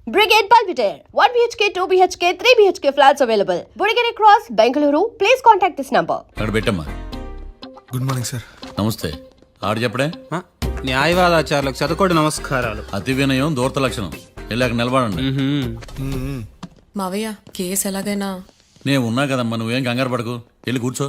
Brigade Palpitaire, 1 BHK, 2 BHK, 3 BHK flats available. Burigere Cross, Bengaluru. Please contact this number. అక్కడ పెట్టమ్మా. Good morning sir. నమస్తే. ఆడు చెప్పడే న్యాయవాదాచారులకు చదువుకోండి నమస్కారాలు. అతి వినయం దూరత లక్షణం. వెళ్ళాక నిలబడండి. మావయ్య కేసు ఎలాగైనా నేను ఉన్నా కదమ్మా, నువ్వేం కంగారు పడకు. వెళ్ళి కూర్చో.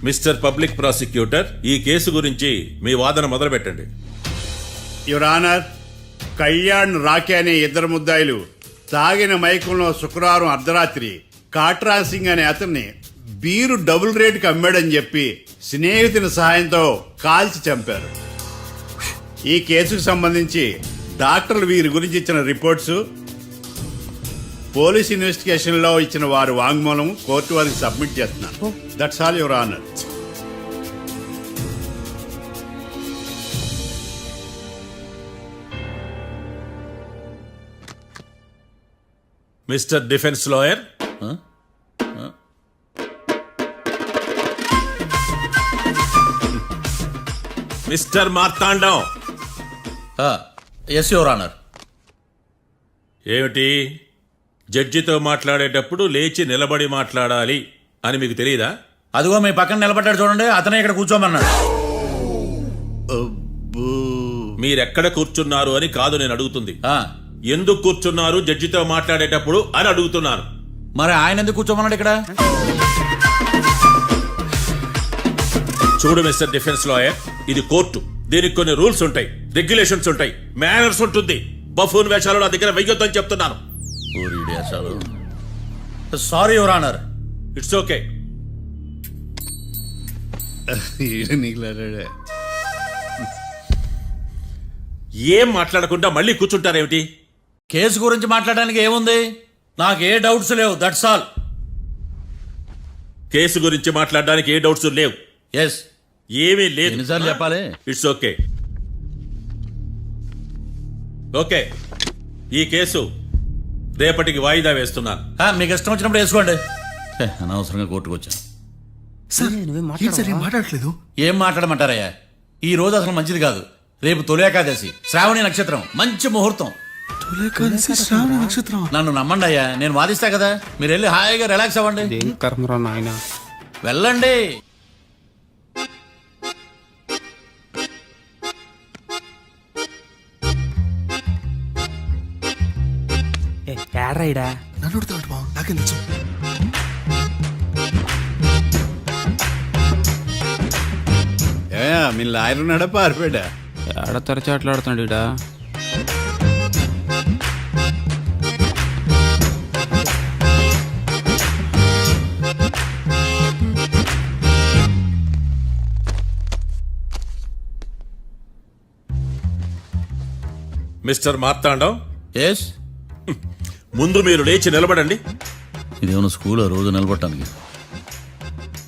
మిస్టర్ పబ్లిక్ ప్రాసిక్యూటర్, ఈ కేసు గురించి మీ వాదన మొదలు పెట్టండి. యువర్ ఆనర్, కళ్యాణ్ రాకే అనే ఇద్దరు ముద్దాయిలు తాగిన మైకంలో శుక్రవారం అర్ధరాత్రి కాట్రా సింగ్ అనే అతన్ని బీరు డబుల్ రేటుకి అమ్మాడని చెప్పి స్నేహితుని సహాయంతో కాల్చి చంపారు. ఈ కేసుకు సంబంధించి డాక్టర్లు వీరి గురించి ఇచ్చిన రిపోర్ట్స్, పోలీస్ ఇన్వెస్టిగేషన్ లో ఇచ్చిన వారి వాంగ్మూలం కోర్టు వారికి సబ్మిట్ చేస్తున్నారు. That's all your honour. Mister defence lawyer, mister Marthandam. Yes your honour. ఏమిటి, జడ్జితో మాట్లాడేటప్పుడు లేచి నిలబడి మాట్లాడాలి అని మీకు తెలియదా? అదిగో మీ పక్కన నిలబడ్డాడు చూడండి, అతనే ఇక్కడ కూర్చోమన్నాడు. మీరెక్కడ కూర్చున్నారు అని కాదు నేను అడుగుతుంది. ఎందుకు కూర్చున్నారు జడ్జితో మాట్లాడేటప్పుడు అని అడుగుతున్నాను. మరి ఆయన ఎందుకు కూర్చోమన్నాడు ఇక్కడ? చూడు మిస్టర్ డిఫెన్స్ లాయర్, ఇది కోర్టు. దీనికి కొన్ని రూల్స్ ఉంటాయి, రెగ్యులేషన్స్ ఉంటాయి, మేనర్స్ ఉంటుంది. బఫూన్ వేషాలు నా దగ్గర వెయ్యొద్దని చెప్తున్నాను. Sorry your honour. It's okay. ఏం మాట్లాడకుండా మళ్ళీ కూర్చుంటారేమిటి? కేసు గురించి మాట్లాడడానికి ఏముంది? నాకు ఏ డౌట్స్ లేవు, దట్స్ ఆల్. కేసు గురించి మాట్లాడడానికి ఏ డౌట్స్ లేవు? ఎస్. ఏమీ లేదు. ఎన్నిసార్లు చెప్పాలి? It's okay. ఓకే, ఈ కేసు రేపటికి వాయిదా వేస్తున్నాను. మీకు ఇష్టం వచ్చినప్పుడు వేసుకోండి. అనవసరంగా కోర్టుకు వచ్చాను. మాట్లాడట్లేదు. ఏం మాట్లాడమంటారయ్యా? ఈ రోజు అసలు మంచిది కాదు. రేపు తొలి ఏకాదశి, శ్రావణి నక్షత్రం, మంచి ముహూర్తం. నన్ను నమ్మండి అయ్యా, నేను వాదిస్తా కదా. మీరు వెళ్ళి హాయిగా రిలాక్స్ అవ్వండి. వెళ్ళండి. నన్ను నాకేం తెలుసు? మీ లాయర్ ఉన్నాడా పారిపోయాడా? ఎడ తరచాట్లాడుతున్నాడు ఇడా. మిస్టర్ మార్తాండం. ఎస్. ముందు మీరు లేచి నిలబడండి. ఇదేమన్నా స్కూల్ రోజు నిలబడటానికి?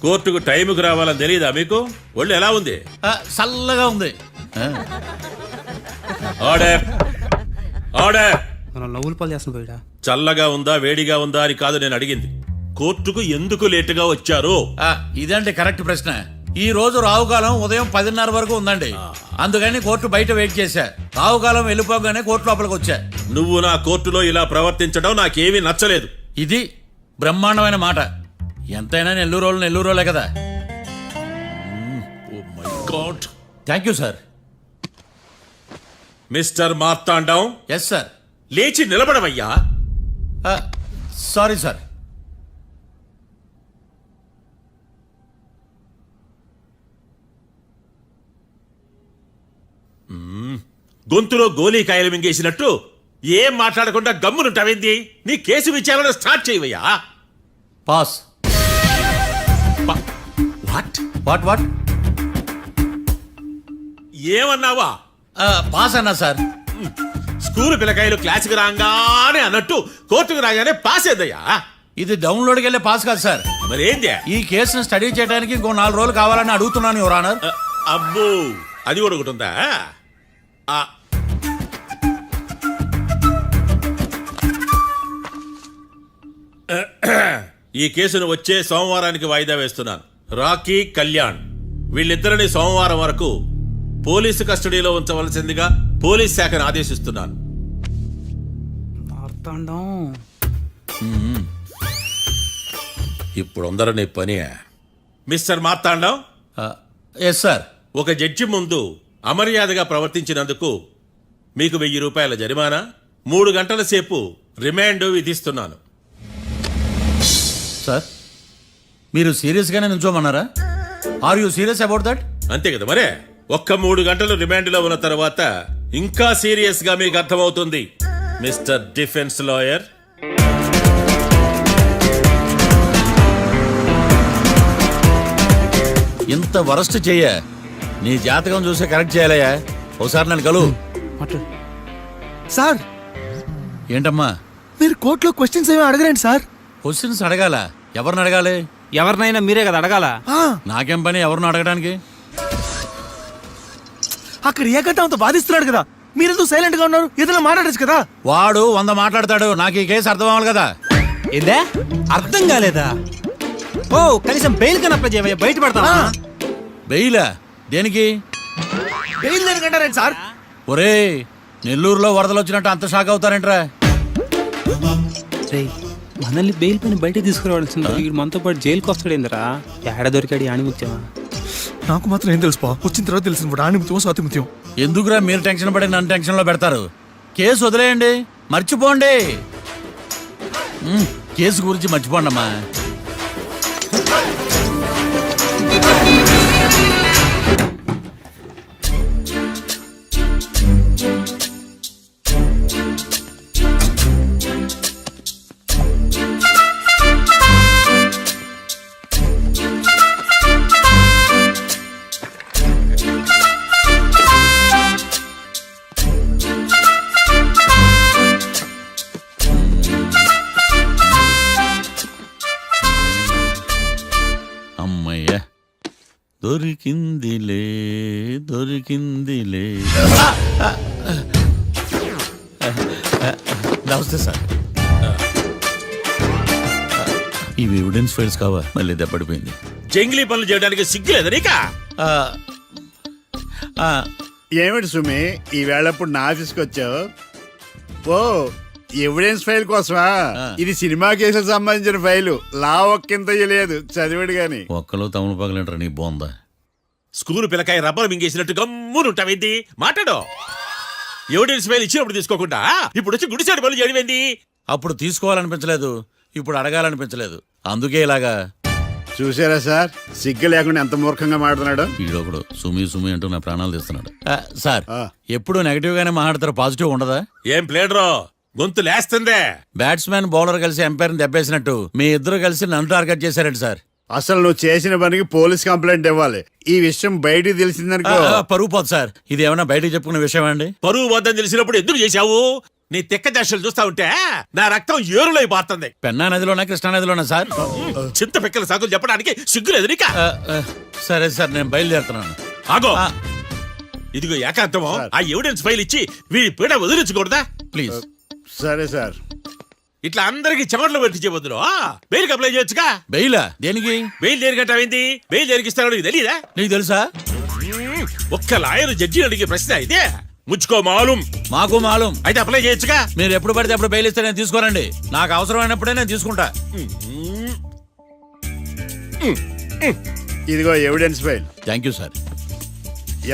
కోర్టుకు టైంకి రావాలని తెలియదా మీకు? ఒళ్ళు ఎలా ఉంది? చల్లగా ఉంది. Order, order. నవ్వులు పాలు చేస్తున్నా పోయిడా. చల్లగా ఉందా వేడిగా ఉందా అని కాదు నేను అడిగింది. కోర్టుకు ఎందుకు లేటుగా వచ్చారు? ఇదండి కరెక్ట్ ప్రశ్న. ఈ రోజు రావుకాలం ఉదయం 10:30 వరకు ఉందండి. అందుకని కోర్టు బయట వెయిట్ చేశా. రావుకాలం వెళ్ళిపోగానే కోర్టు లోపలికి వచ్చా. నువ్వు నా కోర్టులో ఇలా ప్రవర్తించడం నాకేమీ నచ్చలేదు. ఇది బ్రహ్మాండమైన మాట. ఎంతైనా నెల్లూరోలే కదా. Oh my god. Thank you sir. Mister Marthandam, yes sir. లేచి నిలబడవయ్యా. Sorry sir. గొంతులో గోలీకాయలు మింగేసినట్టు ఏం మాట్లాడకుండా గమ్మునుంటావేంది? నీ కేసు విచారణ స్టార్ట్ చేయవయ్యా. పాస్. వాట్? వాట్? ఏమన్నావా? పాస్ అన్నా సార్. స్కూల్ పిల్లకాయలు క్లాసుకు రాగానే అన్నట్టు కోర్టుకు రాగానే పాస్ ఏదయ్యా? ఇది డౌన్లోడ్కి వెళ్ళే పాస్ కాదు సార్. మరేంది? ఈ కేసును స్టడీ చేయడానికి ఇంకో 4 రోజులు కావాలని అడుగుతున్నాను యువర్ ఆనర్. అబ్బో, అది కూడా ఒకటి ఉందా? ఈ కేసును వచ్చే సోమవారానికి వాయిదా వేస్తున్నాను. రాకీ, కళ్యాణ్ వీళ్ళిద్దరిని సోమవారం వరకు పోలీసు కస్టడీలో ఉంచవలసిందిగా పోలీస్ శాఖను ఆదేశిస్తున్నాను. ఇప్పుడు అందరూ పని. Mister Marthandam, yes sir. ఒక జడ్జి ముందు అమర్యాదగా ప్రవర్తించినందుకు మీకు 1000 రూపాయల జరిమానా, 3 గంటల సేపు రిమాండ్ విధిస్తున్నాను. సార్, మీరు సీరియస్గానే నిల్చోమన్నారా? Are you serious about that? అంతే కదా మరే. ఒక్క 3 గంటలు రిమాండ్లో ఉన్న తర్వాత ఇంకా సీరియస్ గా మీకు అర్థమవుతుంది. మిస్టర్ డిఫెన్స్ లాయర్, ఇంత వరస్ట్ చెయ్య నీ జాతకం చూసే కరెక్ట్ చేయాలయ్యా. ఒకసారి నన్ను కలువు. సార్, ఏంటమ్మా? మీరు కోర్టులో క్వశ్చన్స్ ఏమీ అడగరండి సార్. క్వశ్చన్స్ అడగాల? ఎవరిని అడగాలి? ఎవరినైనా మీరే కదా అడగాల. నాకేం పని ఎవరిని అడగడానికి? అక్కడ ఏకటంతో బాధిస్తున్నాడు కదా, మీరెందుకు సైలెంట్ గా ఉన్నారు? ఏదైనా మాట్లాడచ్చు కదా. వాడు 100 మాట్లాడతాడు. నాకు ఈ కేసు అర్థం అవ్వాలి కదా. ఏందే అర్థం కాలేదా? ఓ కనీసం బెయిల్ కన్నా అప్లై చేయవయ్యా, బయట పడతా. బెయిలా? దేనికి? బెయిల్ దేనికంటారండి సార్? ఒరే, నెల్లూరులో వరదలు వచ్చినట్టు అంత షాక్ అవుతారేంట్రా? మనల్ని బెయిల్ పైన బయట తీసుకురావాల్సింది. వీడు మనతో పాటు జైలుకి వస్తాడేందిరా? ఏడ దొరికాడు ఆణిముత్యమా? నాకు మాత్రం ఏం తెలుసు, వచ్చిన తర్వాత తెలిసిన ఆణిముత్యం స్వాతిముత్యం. ఎందుకురా మీరు టెన్షన్ పడి నన్ను టెన్షన్ లో పెడతారు? కేసు వదిలేయండి, మర్చిపోండి. కేసు గురించి మర్చిపోండి అమ్మా. దొరికిందిలే నమస్తే సార్. ఇవి ఎవిడెన్స్ ఫైల్స్ కావా? మళ్ళీ దెబ్బడిపోయింది. జంగిలీ పనులు చేయడానికి సిగ్గులేదు నీకా? ఏమిటి సుమి, ఈ వేళప్పుడు నా ఆఫీస్కి వచ్చావు? ఓ, ఎవిడెన్స్ ఫైల్ కోసమా? ఇది సినిమా కేసులకు సంబంధించిన ఫైలు. లా ఒక్కింత లేదు, చదివాడు గాని. ఒక్కలో తమను పగలంటారు నీ బోందా. School పిల్లకాయ rubber మింగేసినట్టు గమ్మునుంటావేంది? మాట్లాడు. ఎవిడెన్స్ ఫైల్ ఇచ్చినప్పుడు తీసుకోకుండా ఇప్పుడు వచ్చి గుడిసాడు పనులు చేయడమేంది? అప్పుడు తీసుకోవాలనిపించలేదు, ఇప్పుడు అడగాలనిపించలేదు, అందుకే ఇలాగా. చూసారా సార్, సిగ్గు లేకుండా ఎంత మూర్ఖంగా మాట్లాడుతున్నాడు. వీడొకడు సుమి అంటూ నా ప్రాణాలు తీస్తున్నాడు. సార్, ఎప్పుడు నెగటివ్ గానే మాట్లాడతారు, పాజిటివ్ ఉండదా? ఏం ప్లేడరో గొంతు లేస్తుందే. బ్యాట్స్మెన్ బౌలర్ కలిసి ఎంపైర్ దెబ్బేసినట్టు మీ ఇద్దరు కలిసి నన్ను టార్గెట్ చేశారండి సార్. అసలు నువ్వు చేసిన పనికి పోలీస్ కంప్లైంట్ ఇవ్వాలి. ఈ విషయం బయటికి తెలిసిందనుకో పరువు పోదు సార్. ఇది ఏమైనా బయటికి చెప్పుకునే విషయం అండి? పరువు వద్దని తెలిసినప్పుడు ఎందుకు చేశావు? నీ తెక్క దశలు చూస్తా ఉంటే నా రక్తం ఏరులై పారుతుంది. పెన్నా నదిలోనా కృష్ణా నదిలోనా సార్? చింత పిక్కల సాకులు చెప్పడానికి సిగ్గులేదు నీకా? సరే సార్, నేను బయలుదేరుతున్నాను. ఆగో, ఇదిగో ఏకాంతమో ఆ ఎవిడెన్స్ ఫైల్ ఇచ్చి వీడి పీడ వదిలించకూడదా? ప్లీజ్. సరే సార్. ఇట్లా అందరికి చెమటలు పెట్టించే బదులు బెయిల్కి అప్లై చేయొచ్చుగా. బెయిలా దేనికి? బెయిల్ దేనికంటావేంది? బెయిల్ దేనికి ఇస్తారో నీకు తెలియదా? నీకు తెలుసా? ఒక్క లాయర్ జడ్జి అడిగే ప్రశ్న అయితే ముచ్చుకో మాలూం. మాకు మాలూం. అయితే అప్లై చేయొచ్చుగా. మీరు ఎప్పుడు పడితే అప్పుడు బెయిల్ ఇస్తే నేను తీసుకోనండి. నాకు అవసరమైనప్పుడే నేను తీసుకుంటా. ఇదిగో evidence file. Thank you sir.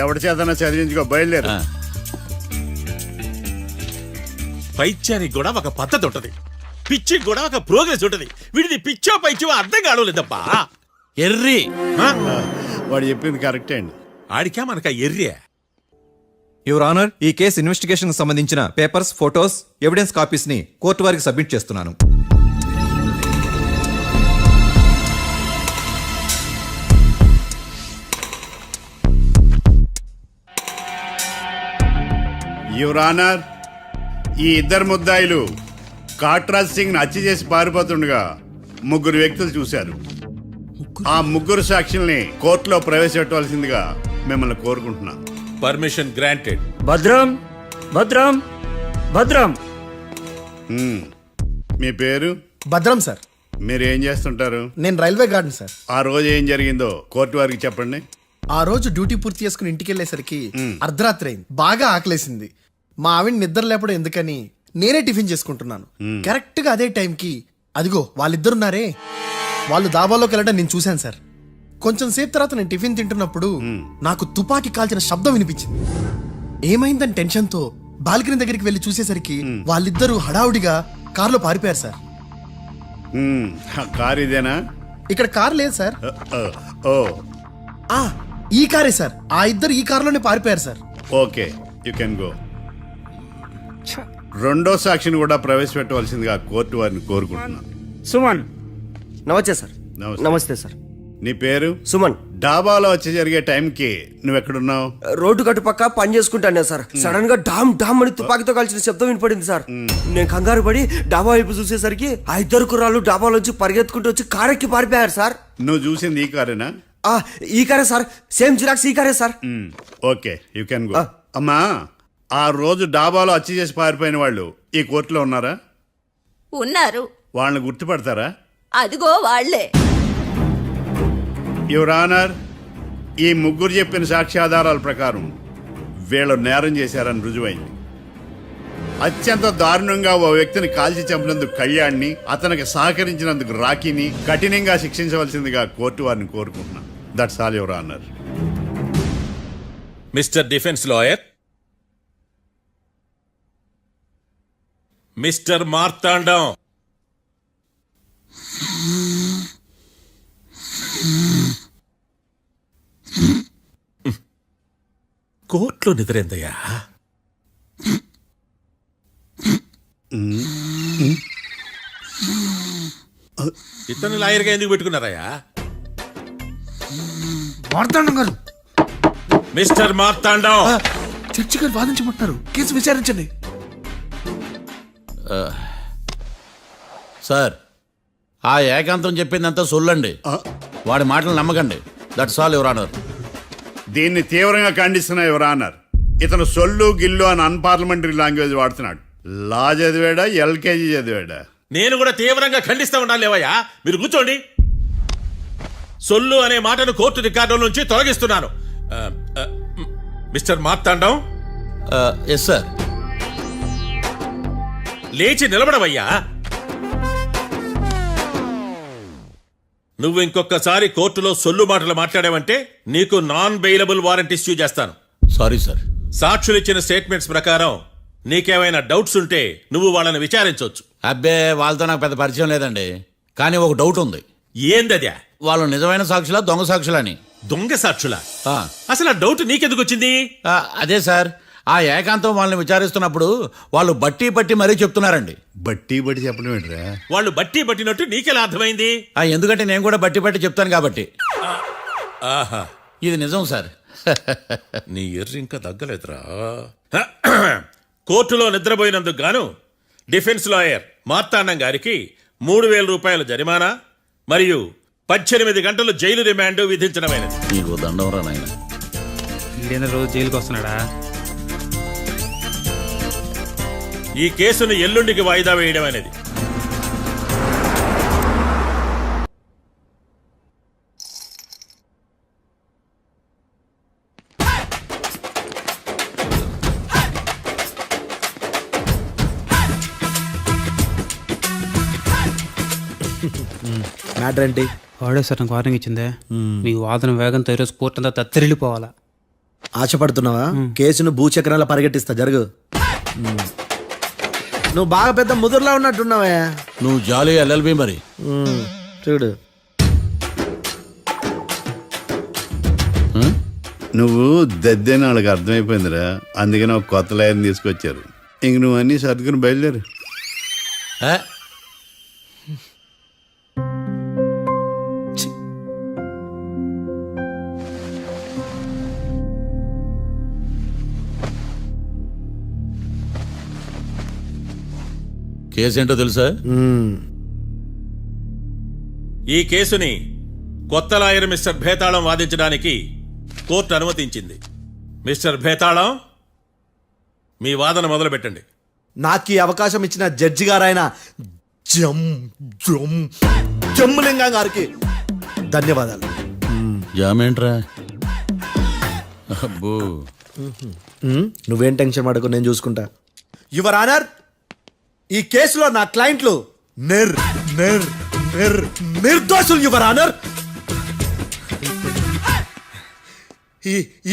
ఎవరి చేతనా చదివించుకో, బయలుదేరు. ఆ, పైత్యానికి కూడా ఒక పద్ధతి ఉంటది, పిచ్చికి కూడా ఒక ప్రోగ్రెస్ ఉంటది. వీడిది పిచ్చో పైచో అర్థం కావలేదప్పా. ఎర్రి. వాడు చెప్పింది కరెక్టే అండి. ఆడికా మనక ఎర్రియా? యువర్ ఆనర్, ఈ కేసు ఇన్వెస్టిగేషన్ సంబంధించిన పేపర్స్, ఫోటోస్, ఎవిడెన్స్ కాపీస్ ని కోర్టు వారికి సబ్మిట్ చేస్తున్నాను. యువర్ ఆనర్, ఈ ఇద్దరు ముద్దాయిలు కాట్రాజ్ సింగ్ హత్య చేసి పారిపోతుండగా ముగ్గురు వ్యక్తులు చూశారు. ఆ ముగ్గురు సాక్షుల్ని కోర్టులో ప్రవేశపెట్టవలసిందిగా మిమ్మల్ని కోరుకుంటున్నాను. Permission granted. భద్రం భద్రం భద్రం. మీ పేరు? భద్రం సార్. మీరు ఏం చేస్తుంటారు? నేను రైల్వే గార్డెన్ సార్. ఆ రోజు ఏం జరిగిందో కోర్టు వారికి చెప్పండి. ఆ రోజు డ్యూటీ పూర్తి చేసుకుని ఇంటికి వెళ్ళేసరికి అర్ధరాత్రి అయింది. బాగా ఆకలేసింది. మా ఆవిడ నిద్ర లేపడం ఎందుకని నేనే టిఫిన్ చేసుకుంటున్నాను. కరెక్ట్ గా అదే టైంకి అదిగో వాళ్ళిద్దరున్నారే, వాళ్ళు దాబాలోకి వెళ్ళడం నేను చూశాను సార్. కొంచెం సేపు తర్వాత నేను టిఫిన్ తింటున్నప్పుడు నాకు తుపాకీ కాల్చిన శబ్దం వినిపించింది. ఏమైందని టెన్షన్ తో బాల్కనీ దగ్గరికి వెళ్లి చూసేసరికి వాళ్ళిద్దరూ హడావుడిగా కారులో పారిపోయారు సార్. కారు ఇదేనా? ఇక్కడ కారు లేదు సార్. ఓ, ఆ ఈ కారే సార్. ఆ ఇద్దరు ఈ కారులోనే పారిపోయారు sir. Okay, you can go. రెండో సాక్షిని కూడా ప్రవేశపెట్టవలసిందిగా కోర్టు వారిని కోరుకుంటున్నాను. సుమన్. నమస్తే సార్. నమస్తే. నమస్తే సార్. నీ పేరు? సుమన్. డాబాలో వచ్చి జరిగే టైంకి నువ్వు ఎక్కడున్నావు? రోడ్డు కట్టు పక్క పని చేసుకుంటాను సార్. సడన్ గా డామ్ డామ్ అని తుపాకీతో కాల్చిన శబ్దం వినపడింది సార్. నేను కంగారు పడి డాబా వైపు చూసేసరికి ఆ ఇద్దరు కుర్రాళ్ళు డాబాలోంచి పరిగెత్తుకుంటూ వచ్చి కారెక్కి పారిపోయారు సార్. నువ్వు చూసింది ఈ కారేనా? ఈ కారే సార్. సేమ్ జిరాక్స్ ఈ కారే sir. Okay, you can go. అమ్మా, ఆ రోజు డాబాలో హత్య చేసి పారిపోయిన వాళ్ళు ఈ కోర్టులో ఉన్నారా? ఉన్నారు. వాళ్ళని గుర్తుపడతారా? అదిగో వాళ్లే. యువర్ ఆనర్, ఈ ముగ్గురు చెప్పిన సాక్ష్యాధారాల ప్రకారం వీళ్ళు నేరం చేశారని రుజువైంది. అత్యంత దారుణంగా ఓ వ్యక్తిని కాల్చి చంపినందుకు కళ్యాణ్ని, అతనికి సహకరించినందుకు రాకీని కఠినంగా శిక్షించవలసిందిగా కోర్టు వారిని కోరుకుంటున్నాను. That's all your honour. Mister defence lawyer, mister Marthandam, కోర్టులో నిద్రేందయ్యా? ఇతను లాయర్గా ఎందుకు పెట్టుకున్నారయ్యా? మార్తాండం గారు, మిస్టర్ మార్తాండం, చర్చి గారు వాదించమంటున్నారు. కేసు విచారించండి. సార్, ఆ ఏకాంతం చెప్పిందంతా సొల్లండి. వాడి మాటలు నమ్మకండి. That's all your honour. దీన్ని తీవ్రంగా ఖండిస్తున్నా యువర్ ఆనర్. ఇతను సొల్లు గిల్లు అని అన్పార్లమెంటరీ లాంగ్వేజ్ వాడుతున్నాడు. లా చదివాడా, ఎల్కేజీ చదివాడా? నేను కూడా తీవ్రంగా ఖండిస్తా ఉండాలి. లేవయ్యా, మీరు కూర్చోండి. సొల్లు అనే మాటను కోర్టు రికార్డుల నుంచి తొలగిస్తున్నాను. Mister Marthandam, yes sir. లేచి నిలబడవయ్యా. నువ్వు ఇంకొకసారి కోర్టులో సొల్లు మాటలు మాట్లాడావంటే నీకు నాన్ బెయిలబుల్ వారెంట్ ఇష్యూ చేస్తాను. Sorry sir. సాక్షులు ఇచ్చిన స్టేట్మెంట్స్ ప్రకారం నీకేమైనా డౌట్స్ ఉంటే నువ్వు వాళ్ళని విచారించవచ్చు. అబ్బే, వాళ్ళతో నాకు పెద్ద పరిచయం లేదండి. కానీ ఒక డౌట్ ఉంది. ఏందద్యా? వాళ్ళు నిజమైన సాక్షులా, దొంగ సాక్షులని? దొంగ సాక్షులా? ఆ. అసలు ఆ డౌట్ నీకెందుకు వచ్చింది? అదే సార్, ఆ ఏకాంతం వాళ్ళని విచారిస్తున్నప్పుడు వాళ్ళు బట్టి పట్టి మరీ చెప్తున్నారండి. బట్టి బట్టి చెప్పడం ఏంట్రా? వాళ్ళు బట్టి పట్టినట్టు నీకెలా అర్థమైంది? ఎందుకంటే నేను కూడా బట్టి పట్టి చెప్తాను కాబట్టి. ఆహా, ఇది నిజం సార్. నీ ఎర్రి ఇంకా తగ్గలేదురా. కోర్టులో నిద్రపోయినందుకు గాను డిఫెన్స్ లాయర్ మార్తాండం గారికి 3,000 రూపాయల జరిమానా మరియు 18 గంటలు జైలు రిమాండ్ విధించడమైనది. నీకు దండం రా నాయన. వీడేంద్ర రోజు జైలుకి వస్తున్నాడా? ఈ కేసును ఎల్లుండికి వాయిదా వేయడం అనేది. మ్యాటర్ ఏంటి? వాడే సార్ నాకు వార్నింగ్ ఇచ్చిందే మీ వాదన వేగంతో ఈరోజు కోర్టు అంతా తత్తరిల్లిపోవాలా. ఆశపడుతున్నావా? కేసును భూచక్రాల పరిగెట్టిస్తా, జరుగు. నువ్వు బాగా పెద్ద ముదురులా ఉన్నట్టున్నావే. నువ్వు జాలి ఎల్ఎల్బి మరి. చూడు, నువ్వు దద్దని వాళ్ళకి అర్థమైపోయిందిరా, అందుకని ఒక కొత్త లాయర్ని తీసుకొచ్చారు. ఇంక నువ్వు అన్నీ సర్దుకుని బయలుదేరు. ఏ? కేసేంటో తెలుసా? ఈ కేసుని కొత్త లాయర్ మిస్టర్ భేతాళం వాదించడానికి కోర్టు అనుమతించింది. మిస్టర్ భేతాళం, మీ వాదన మొదలు పెట్టండి. నాకు ఈ అవకాశం ఇచ్చిన జడ్జి గారైన జమ్ములింగం గారికి ధన్యవాదాలు. జామేంట్రా? అబ్బో, నువ్వేం టెన్షన్ పడకు, నేను చూసుకుంటా. యువర్ ఆనర్, ఈ కేసులో నా క్లయింట్లు నిర్దోషులు యువర్ ఆనర్.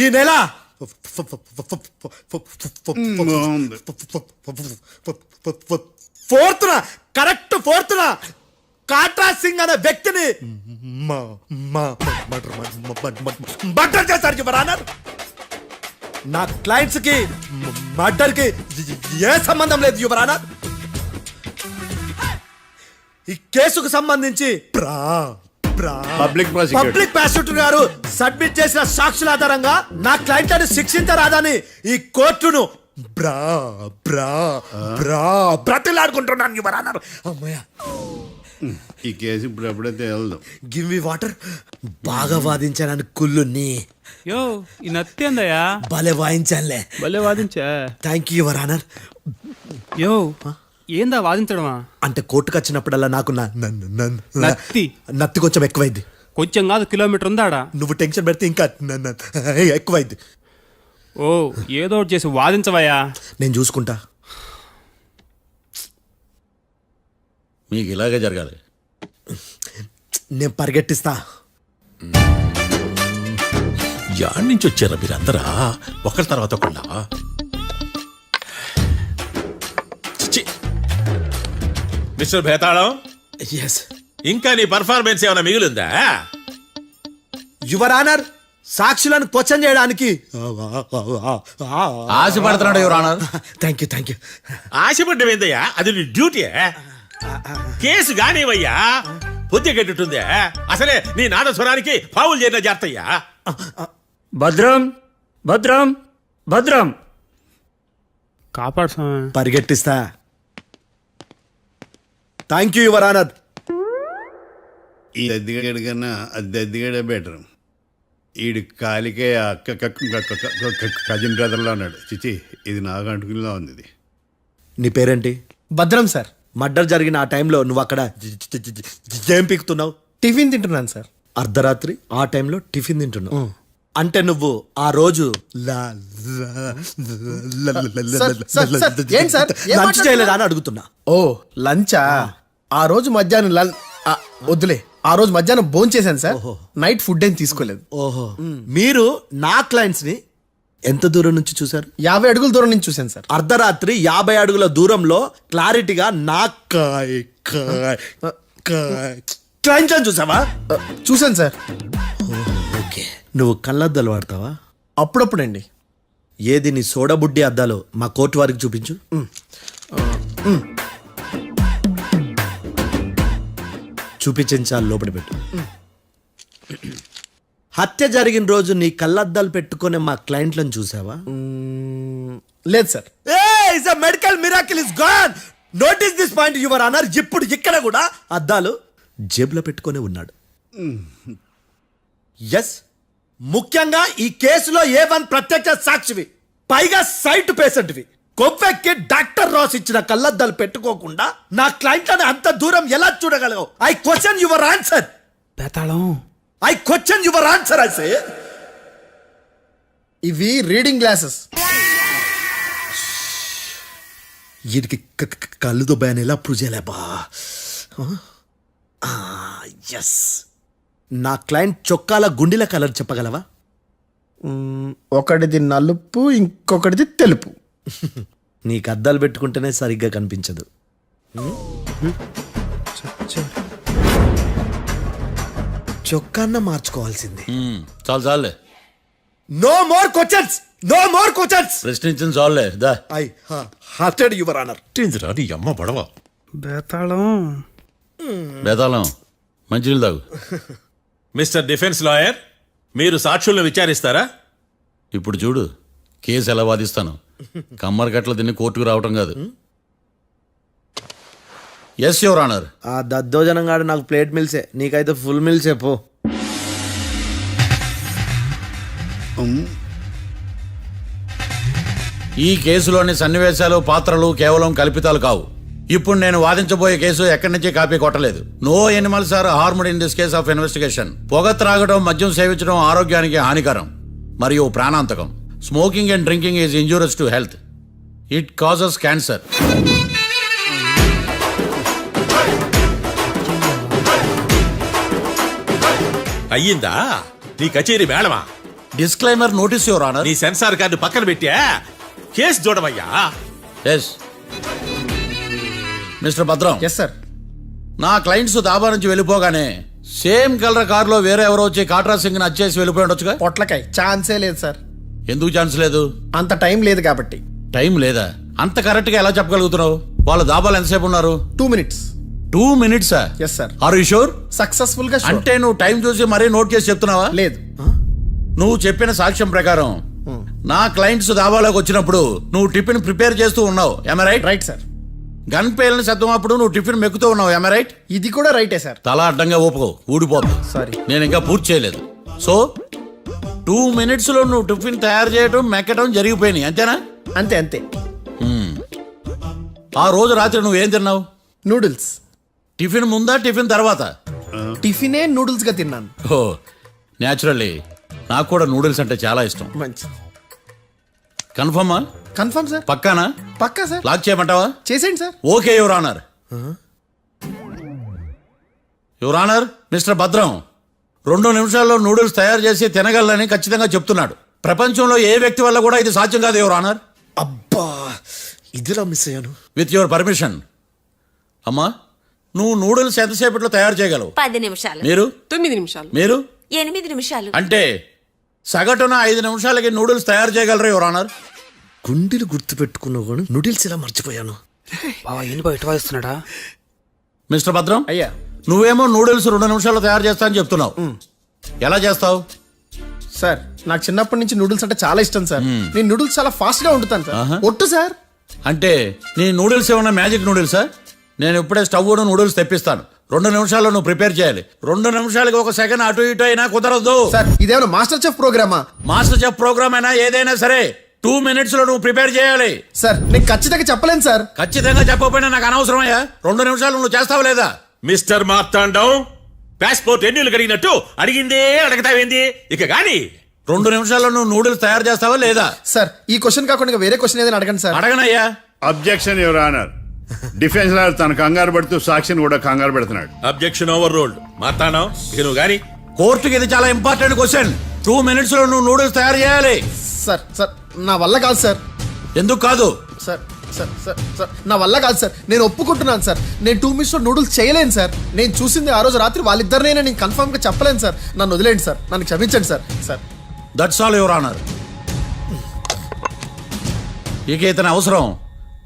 ఈ నెల కరెక్ట్ ఫోర్త్న కాట్రా సింగ్ అనే వ్యక్తిని మర్డర్ చేశారు యువర్ ఆనర్. నా క్లయింట్స్ కి మర్డర్ కి ఏ సంబంధం లేదు యువర్ ఆనర్. ఈ కేసుకు సంబంధించి పబ్లిక్ ప్రాసిక్యూటర్ గారు సబ్మిట్ చేసిన సాక్షుల ఆధారంగా నా క్లయింట్లను శిక్షించరాదని ఈ కోర్టును బ్రతిలాడుకుంటున్నాను యువర్ ఆనర్. అమ్మయ్య, ఈ కేసు ఇప్పుడు ఎప్పుడైతే వెళ్దాం. Give me water. బాగా వాదించానని కుళ్ళుని యో ఈ నత్తేందయ్యా, భలే వాయించానులే. భలే వాదించా. Thank you your honour. యో ఏందా వాదించడమా? అంటే కోర్టుకు వచ్చినప్పుడల్లా నాకు నత్తి కొంచెం ఎక్కువైంది. కొంచెం కాదు, కిలోమీటర్ ఉందాడా. నువ్వు టెన్షన్ పెడితే ఇంకా ఎక్కువైంది. ఓ ఏదో ఒకటి చేసి వాదించవయ్యా. నేను చూసుకుంటా. మీకు ఇలాగే జరగాలి. నేను పరిగెట్టిస్తా. యాడ్ నుంచి వచ్చారా మీరందరా ఒకరి తర్వాత ఒకళ్ళ? మిస్టర్ భేతాళం, ఎస్ ఇంకా నీ పర్ఫార్మెన్స్ ఏమైనా మిగిలిందా? యువర్ ఆనర్, సాక్షులను క్వశ్చన్ చేయడానికి ఆశపడుతున్నాడు యువర్ ఆనర్. Thank you. ఆశపడ్డం ఏందయ్యా, అది నీ డ్యూటీ. కేసు గానివయ్యా, బుద్ధి గట్టుందే. అసలే నీ నాదస్వరానికి పావులు చేరిన జాతయ్యా. భద్రం భద్రం భద్రం. కాపాడు స్వామి. పరిగెట్టిస్తా. Thank you your honour. ఈ దద్దిగడి కన్నా అది దద్దిగడే బెటర్. ఈడు కాలికే కజిన్ బ్రదర్లో ఉన్నాడు. చిచి, ఇది నాకు అంటుకునిలా ఉంది. ఇది నీ పేరేంటి? భద్రం సార్. మర్డర్ జరిగిన ఆ టైంలో నువ్వు అక్కడ ఏం పీకుతున్నావు? టిఫిన్ తింటున్నాను సార్. అర్ధరాత్రి ఆ టైంలో టిఫిన్ తింటున్నావు అంటే నువ్వు ఆ రోజు లంచ్ చేయలేదా అని అడుగుతున్నా. ఓ లంచా? ఆ రోజు మధ్యాహ్నం వద్దులే, ఆ రోజు మధ్యాహ్నం భోజనం చేశాను సార్. నైట్ ఫుడ్ ఏం తీసుకోలేదు. ఓహో, మీరు నా క్లయింట్స్ ని ఎంత దూరం నుంచి చూసారు? 50 అడుగుల దూరం నుంచి చూశాను సార్. అర్ధరాత్రి 50 అడుగుల దూరంలో క్లారిటీగా నా క్లయింట్స్ అని చూసావా? చూశాను సార్. ఓకే, నువ్వు కళ్ళద్దాలు వాడతావా? అప్పుడప్పుడండి. ఏది నీ సోడబుడ్డి అద్దాలు మా కోర్టు వారికి చూపించు. చూపించాలి, లోపల పెట్టు. హత్య జరిగిన రోజు నీ కళ్ళద్దాలు పెట్టుకునే మా క్లయింట్లను చూసావా? లేదు sir. Medical miracle is gone. Notice this point your honour. ఇప్పుడు ఇక్కడ కూడా అద్దాలు జేబులో పెట్టుకునే ఉన్నాడు. ఎస్, ముఖ్యంగా ఈ కేసులో A1 ప్రత్యక్ష సాక్షివి, పైగా సైట్ పేషెంట్వి. కొవ్వెక్కి డాక్టర్ రాస్ ఇచ్చిన కళ్ళద్దాలు పెట్టుకోకుండా నా క్లయింట్లను అంత దూరం ఎలా చూడగలవు? I question your answer. బేతాళం, I question your answer. I say ఇవి రీడింగ్ గ్లాసెస్. వీడికి కళ్ళు దుబ్బాయని ఎలా ప్రూవ్ చేయలేబా? ఎస్, నా క్లయింట్ చొక్కాల గుండెల కలర్ చెప్పగలవా? ఒకటిది నలుపు, ఇంకొకటిది తెలుపు. నీకు అద్దాలు పెట్టుకుంటేనే సరిగ్గా కనిపించదు. చొక్కాన్న మార్చుకోవాల్సింది. చాలు చాలులే, no more questions, no more questions. ప్రశ్నించిన చాలులే. దా ఐ హార్టెడ్ యువర్ ఆనర్. నీ అమ్మ పడవ. బేతాళం. బేతాళం, మంచినీళ్ళు తాగు. మిస్టర్ డిఫెన్స్ లాయర్, మీరు సాక్షులను విచారిస్తారా? ఇప్పుడు చూడు కేసు ఎలా వాదిస్తాను. కమ్మరి గట్ల తిని కోర్టుకు రావటం కాదు. Yes your honour. ఆ దద్దోజనం గాడు నాకు ప్లేట్ మిల్సే, నీకైతే ఫుల్ మిల్సే పో. ఈ కేసులోని సన్నివేశాలు, పాత్రలు కేవలం కల్పితాలు కావు. ఇప్పుడు నేను వాదించబోయే కేసు ఎక్కడి నుంచి కాపీ కొట్టలేదు. No animals are harmed in this case of investigation. పొగ త్రాగడం, మద్యం సేవించడం ఆరోగ్యానికి హానికరం మరియు ప్రాణాంతకం. Smoking and drinking is injurious to health. It causes cancer. అయ్యిందా నీ కచేరీ మేడమా? Disclaimer notice your honour. నీ సెన్సార్ కార్డు పక్కన పెట్టా కేసు చూడమయ్యా. Yes mister Bhadram. Yes sir. నా క్లయింట్స్ దాబా నుంచి వెళ్ళిపోగానే సేమ్ కలర్ కారులో వేరే ఎవరో వచ్చి కాట్రా సింగ్ ని వచ్చేసి వెళ్ళిపోయి ఉండొచ్చుగా. పొట్లకాయ ఛాన్సే లేదు సార్. ఎందుకు ఛాన్స్ లేదు? అంత టైం లేదు కాబట్టి. టైం లేదా? అంత కరెక్ట్ గా ఎలా చెప్పగలుగుతున్నావు? వాళ్ళ దాబాలు ఎంతసేపు ఉన్నారు? 2 minutes. 2 minutes? Yes sir. Are you sure? Successful గా sure. అంటే నువ్వు టైం చూసి మరీ నోట్ చేసి చెప్తున్నావా? లేదు. నువ్వు చెప్పిన సాక్ష్యం ప్రకారం నా క్లయింట్స్ దాబాలోకి వచ్చినప్పుడు నువ్వు టిఫిన్ ప్రిపేర్ చేస్తూ ఉన్నావు. ఎమ్ రైట్? Right sir. గన్ పేలిన శబ్దం అప్పుడు నువ్వు టిఫిన్ మెక్కుతూ ఉన్నావు. ఎమ్ రైట్? ఇది కూడా రైటే సార్. తల అడ్డంగా ఊపుకో, ఊడిపోతుంది. సారీ. నేను ఇంకా పూర్తి చేయలేదు. సో 2 minutes లో నువ్వు టిఫిన్ తయారు చేయడం, మెక్కడం జరిగిపోయినాయి, అంతేనా? అంతే అంతే. ఆ రోజు రాత్రి నువ్వు ఏం తిన్నావు? నూడిల్స్. టిఫిన్ ముందా, టిఫిన్ తర్వాత? టిఫినే నూడిల్స్ గా తిన్నాను. ఓ న్యాచురల్లీ నాకు కూడా నూడిల్స్ అంటే చాలా ఇష్టం. మంచి. కన్ఫర్మా? Confirm sir. పక్కానా? పక్కా సార్. లాక్ చేయమంటావా? చేసేయండి sir. Okay your honour. Your honour, mister Bhadram 2 నిమిషాల్లో నూడిల్స్ తయారు చేసి తినగలని ఖచ్చితంగా చెప్తున్నాడు. ప్రపంచంలో ఏ వ్యక్తి వల్ల కూడా ఇది సాధ్యం కాదు యువర్ ఆనర్. అబ్బా, ఇదిలా మిస్ అయ్యాను. With your permission. అమ్మా, నువ్వు నూడిల్స్ ఎంతసేపట్లో తయారు చేయగలవు? 10 నిమిషాలు. మీరు? 9 నిమిషాలు. మీరు? 8 నిమిషాలు. అంటే సగటున 5 నిమిషాలకి నూడిల్స్ తయారు చేయగలరు యువర్ ఆనర్. గుండెలు గుర్తు పెట్టుకున్నావు కానీ నూడిల్స్ ఇలా మర్చిపోయాను. బావా ఏంటి బయట వాయిస్తున్నాడా? మిస్టర్ భద్రం, అయ్యా. నువ్వేమో నూడిల్స్ 2 నిమిషాల్లో తయారు చేస్తా అని చెప్తున్నావు. ఎలా చేస్తావు? సార్, నాకు చిన్నప్పటి నుంచి నూడిల్స్ అంటే చాలా ఇష్టం సార్. నేను నూడిల్స్ చాలా ఫాస్ట్ గా వండుతాను సార్. ఒట్టు సార్. అంటే నీ నూడిల్స్ ఏమన్నా మ్యాజిక్ నూడిల్సా? నేను ఇప్పుడే స్టవ్ నూడిల్స్ తెప్పిస్తాను. 2 నిమిషాల్లో నువ్వు ప్రిపేర్ చేయాలి. 2 నిమిషాలకి 1 సెకండ్ అటు ఇటు అయినా కుదరదు సార్. ఇదేమైనా మాస్టర్ చెఫ్ ప్రోగ్రామా? మాస్టర్ చెఫ్ ప్రోగ్రామ్ అయినా ఏదైనా సరే 2 minutes లో నువ్వు ప్రిపేర్ చేయాలి. సార్, నేను ఖచ్చితంగా చెప్పలేను సార్. ఖచ్చితంగా చెప్పకపోయినా నాకు అనవసరమయ్యా. 2 నిమిషాలు నువ్వు చేస్తావు లేదా? మిస్టర్ మార్తాండం, పాస్పోర్ట్ ఎన్నిళ్ళు కడిగినట్టు అడిగిందే అడగతావేంది? ఇక గాని 2 నిమిషాల్లో నువ్వు నూడిల్స్ తయారు చేస్తావా లేదా? సార్, ఈ క్వశ్చన్ కాకుండా ఇంకా వేరే క్వశ్చన్ ఏదైనా అడగండి సార్. అడగనయ్యా. Objection your honour. Defence lawyer తన కంగారు పడుతూ సాక్షిని కూడా కంగారు పెడుతున్నాడు. Objection over ruled. మార్తాండం, ఇక నువ్వు గాని. కోర్టుకి ఇది చాలా ఇంపార్టెంట్ క్వశ్చన్. 2 minutes లో నువ్వు నూడిల్స్ తయారు చేయాలి. సార్ సార్, నా వల్ల కాదు సార్. ఎందుకు కాదు? సార్ సార్ సార్ సార్, నా వల్ల కాదు సార్. నేను ఒప్పుకుంటున్నాను సార్. నేను 2 minutes లో నూడిల్స్ చేయలేను సార్. నేను చూసింది ఆ రోజు రాత్రి వాళ్ళిద్దరినైనా నేను కన్ఫర్మ్ గా చెప్పలేను సార్. నన్ను వదిలేండి సార్. నన్ను క్షమించండి sir. Sir, that's all your honour. ఇక ఇతని అవసరం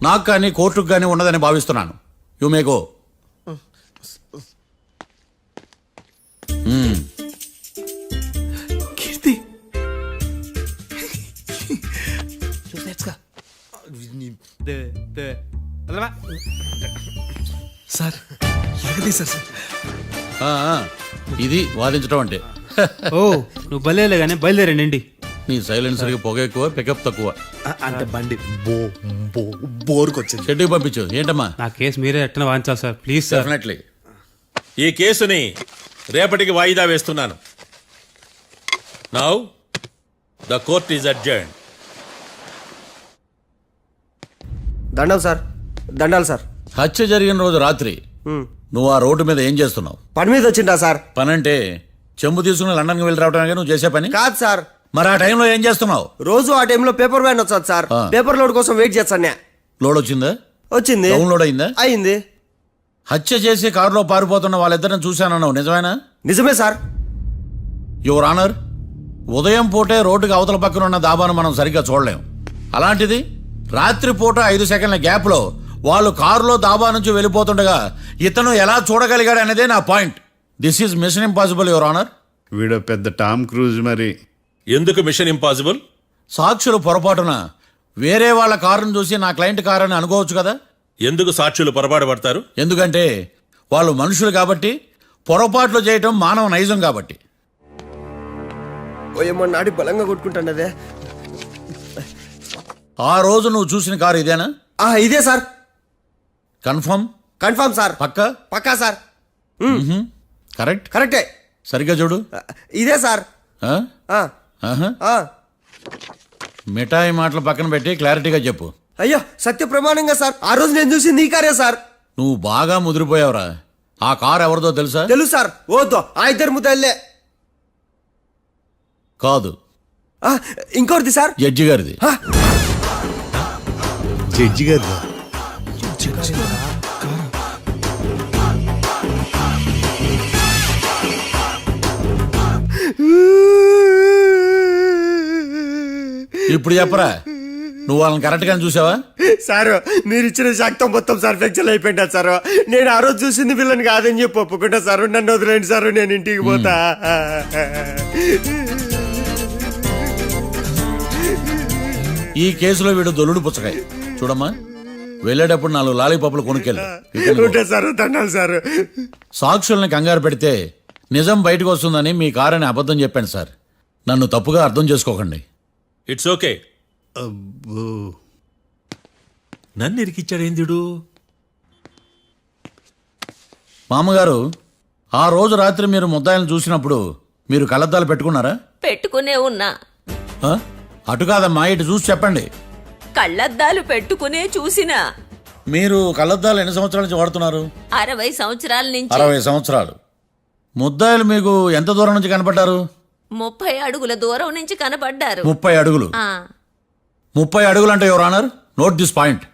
నాకు కానీ కోర్టుకు కానీ ఉండదని భావిస్తున్నాను. You may go. కీర్తి సార్ ఎరగది సార్. ఇది వాదించడం అంటే. ఓ నువ్వు బయలుదేరలే కానీ బయలుదేరండి. నీ సైలెన్సర్కి పొగ ఎక్కువ, పికప్ తక్కువ. అంటే బండి బోర్కొచ్చింది. షెడ్యూల్ పంపించు. ఏంటమ్మా? నా కేసు మీరే ఎట్టన వాయించాలి సార్, ప్లీజ్ సార్. డెఫినెట్లీ. ఈ కేసుని రేపటికి వాయిదా వేస్తున్నాను. Now the court is adjourned. దండాలు సార్. దండాలు సార్. హత్య జరిగిన రోజు రాత్రి నువ్వు ఆ రోడ్డు మీద ఏం చేస్తున్నావు? పని మీద వచ్చిందా సార్? పని అంటే చెంబు తీసుకుని లండన్కి వెళ్ళి రావడానికి నువ్వు చేసే పని కాదు సార్, మరి ఆ టైంలో ఏం చేస్తున్నావు? రోజు ఆ టైంలో పేపర్ వ్యాన్ వచ్చాది సార్. ఆ. పేపర్ లోడ్ కోసం వెయిట్ చేస్తాను. లోడ్ వచ్చిందా? వచ్చింది. డౌన్లోడ్ అయిందా? అయింది. హత్య చేసి కారులో పారిపోతున్న వాళ్ళిద్దరిని చూశానన్నావు, నిజమేనా? నిజమే సార్. యువర్ ఆనర్, ఉదయం పూటే రోడ్డుకి అవతల పక్కన ఉన్న దాబాను మనం సరిగ్గా చూడలేం. అలాంటిది రాత్రి పూట 5 సెకండ్ల గ్యాప్లో వాళ్ళు కారులో దాబా నుంచి వెళ్ళిపోతుండగా ఇతను ఎలా చూడగలిగాడు అనేదే నా point. This is mission impossible your honour. వీడో పెద్ద టామ్ క్రూజ్ మరి. ఎందుకు మిషన్ ఇంపాసిబుల్? సాక్షులు పొరపాటున వేరే వాళ్ళ కారును చూసి నా క్లయింట్ కారు అని అనుకోవచ్చు కదా. ఎందుకు సాక్షులు పొరపాటు పడతారు? ఎందుకంటే వాళ్ళు మనుషులు కాబట్టి, పొరపాట్లు చేయటం మానవ నైజం కాబట్టి. ఓయమ్మ నాడి బలంగా కొట్టుకుంటానదే. ఆ రోజు నువ్వు చూసిన కారు ఇదేనా? ఇదే సార్. కన్ఫర్మ్? Confirm sir. పక్కా? పక్కా సార్. కరెక్ట్? కరెక్టే. సరిగ్గా చూడు. ఇదే సార్. ఆ? ఆ. ఆహా. ఆ. మిఠాయి మాటలు పక్కన పెట్టి క్లారిటీగా చెప్పు. అయ్యో సత్య ప్రమాణంగా సార్, ఆ రోజు నేను చూసింది ఈ కారే సార్. నువ్వు బాగా ముదిరిపోయావురా. ఆ కారు ఎవరిదో తెలుసా? తెలుసు సార్. ఓద్దు ఆ ఇద్దరు ముద్దల్లే. కాదు, ఇంకోటిది సార్. జడ్జి గారిది. జడ్జి గారు ఇప్పుడు చెప్పరా, నువ్వు వాళ్ళని కరెక్ట్ గా చూసావా? సార్ మీరు ఇచ్చిన శాక్తం మొత్తం సార్ ఫ్లెక్చర్ అయిపోయింది సార్. నేను ఆ రోజు చూసింది వీళ్ళని కాదని చెప్పి ఒప్పుకుంటా సార్. నన్ను వదిలేండి సార్, నేను ఇంటికి పోతా. ఈ కేసులో వీడు దొల్లుడు పుచ్చకాయ. చూడమ్మా, వెళ్ళేటప్పుడు 4 లాలీపాపులు కొనుక్కెళ్ళు. ఉంటా సార్, దండాలి సార్. సాక్షుల్ని కంగారు పెడితే నిజం బయటకు వస్తుందని మీ కారని అబద్ధం చెప్పాను సార్. నన్ను తప్పుగా అర్థం చేసుకోకండి. It's okay. నన్ను ఇరికిచ్చాడేందుడు? మామగారు, ఆ రోజు రాత్రి మీరు ముద్దాయిలను చూసినప్పుడు మీరు కళ్ళద్దాలు పెట్టుకున్నారా? పెట్టుకునే ఉన్నా. ఆ? అటు కాదమ్మా, ఇటు చూసి చెప్పండి. కళ్ళద్దాలు పెట్టుకునే చూసినా. మీరు కళ్ళద్దాలు ఎన్ని సంవత్సరాల నుంచి వాడుతున్నారు? 60 సంవత్సరాల నుంచి. 60 సంవత్సరాలు. ముద్దాయిలు మీకు ఎంత దూరం నుంచి కనపడ్డారు? 30 అడుగుల దూరం నుంచి కనపడ్డారు. 30 అడుగులు. ఆ. 30 అడుగులు అంటే your honour, note this point.